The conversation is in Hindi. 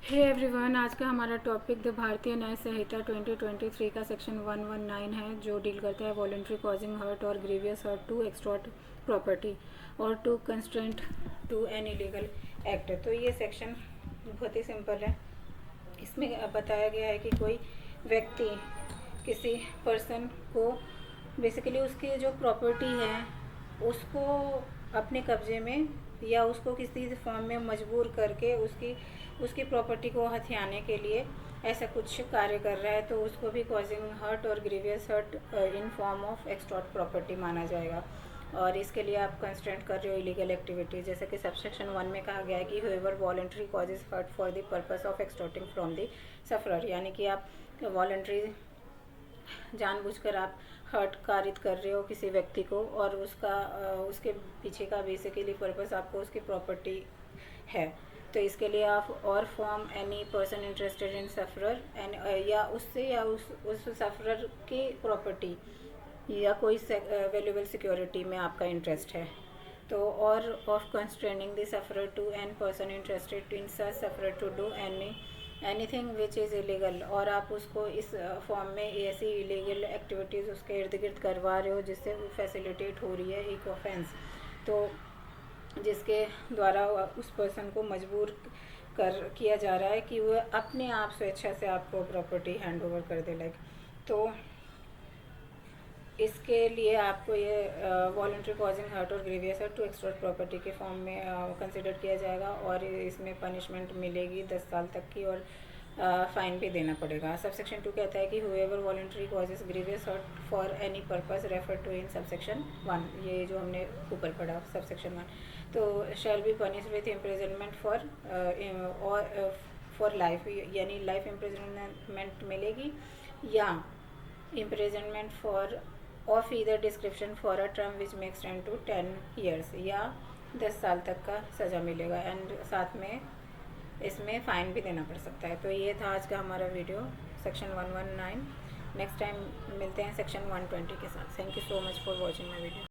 हे एवरीवन, आज का हमारा टॉपिक द भारतीय न्याय संहिता 2023 का सेक्शन 119 है, जो डील करता है वॉलंटरी कॉजिंग हर्ट और grievous hurt to extort property और to constraint to an illegal act. तो ये सेक्शन बहुत ही सिंपल है। इसमें बताया गया है कि कोई व्यक्ति किसी पर्सन को बेसिकली उसकी जो प्रॉपर्टी है उसको अपने कब्जे में या उसको किसी फॉर्म में मजबूर करके उसकी प्रॉपर्टी को हथियाने के लिए ऐसा कुछ कार्य कर रहा है, तो उसको भी कॉजिंग हर्ट और grievous hurt in form of extort property माना जाएगा। और इसके लिए आप कंस्ट्रेंट कर रहे हो इलीगल एक्टिविटी, जैसे कि सबसेक्शन 1 में कहा गया है कि whoever voluntary causes hurt for the purpose of extorting from the sufferer, यानी कि आप वॉलंटरी जानबूझकर आप हर्ट कारित कर रहे हो किसी व्यक्ति को और उसके पीछे का बेसिकली पर्पस आपको उसकी प्रॉपर्टी है। तो इसके लिए आप और form any person interested in sufferer and या उससे या उस सफरर की प्रॉपर्टी या कोई वैल्यूएबल सिक्योरिटी में आपका इंटरेस्ट है, तो और of constraining the sufferer to an person interested in such sufferer to do anything which is illegal, और आप उसको इस फॉर्म में ऐसी इलीगल एक्टिविटीज़ उसके इर्द गिर्द करवा रहे हो जिससे वो फैसिलिटेट हो रही है एक ऑफेंस, तो जिसके द्वारा उस पर्सन को मजबूर किया जा रहा है कि वह अपने आप स्वेच्छा से आपको प्रॉपर्टी हैंड ओवर कर दे। तो इसके लिए आपको ये वॉलंटरी कॉजिंग हर्ट और grievous hurt to extort property के फॉर्म में कंसिडर किया जाएगा और इसमें पनिशमेंट मिलेगी 10 साल तक की और फाइन भी देना पड़ेगा। सबसेक्शन 2 कहता है कि whoever voluntary causes grievous hurt for any purpose refer to in subsection 1, ये जो हमने ऊपर पढ़ा सबसेक्शन 1, तो shall be punish with imprisonment for life, यानी लाइफ इम्प्रिजनमेंट मिलेगी या imprisonment for of either description for a term which may extend to 10 years, या 10 साल तक का सज़ा मिलेगा एंड साथ में इसमें फ़ाइन भी देना पड़ सकता है। तो ये था आज का हमारा वीडियो सेक्शन 119। नेक्स्ट टाइम मिलते हैं सेक्शन 120 के साथ। Thank you so much for watching my video.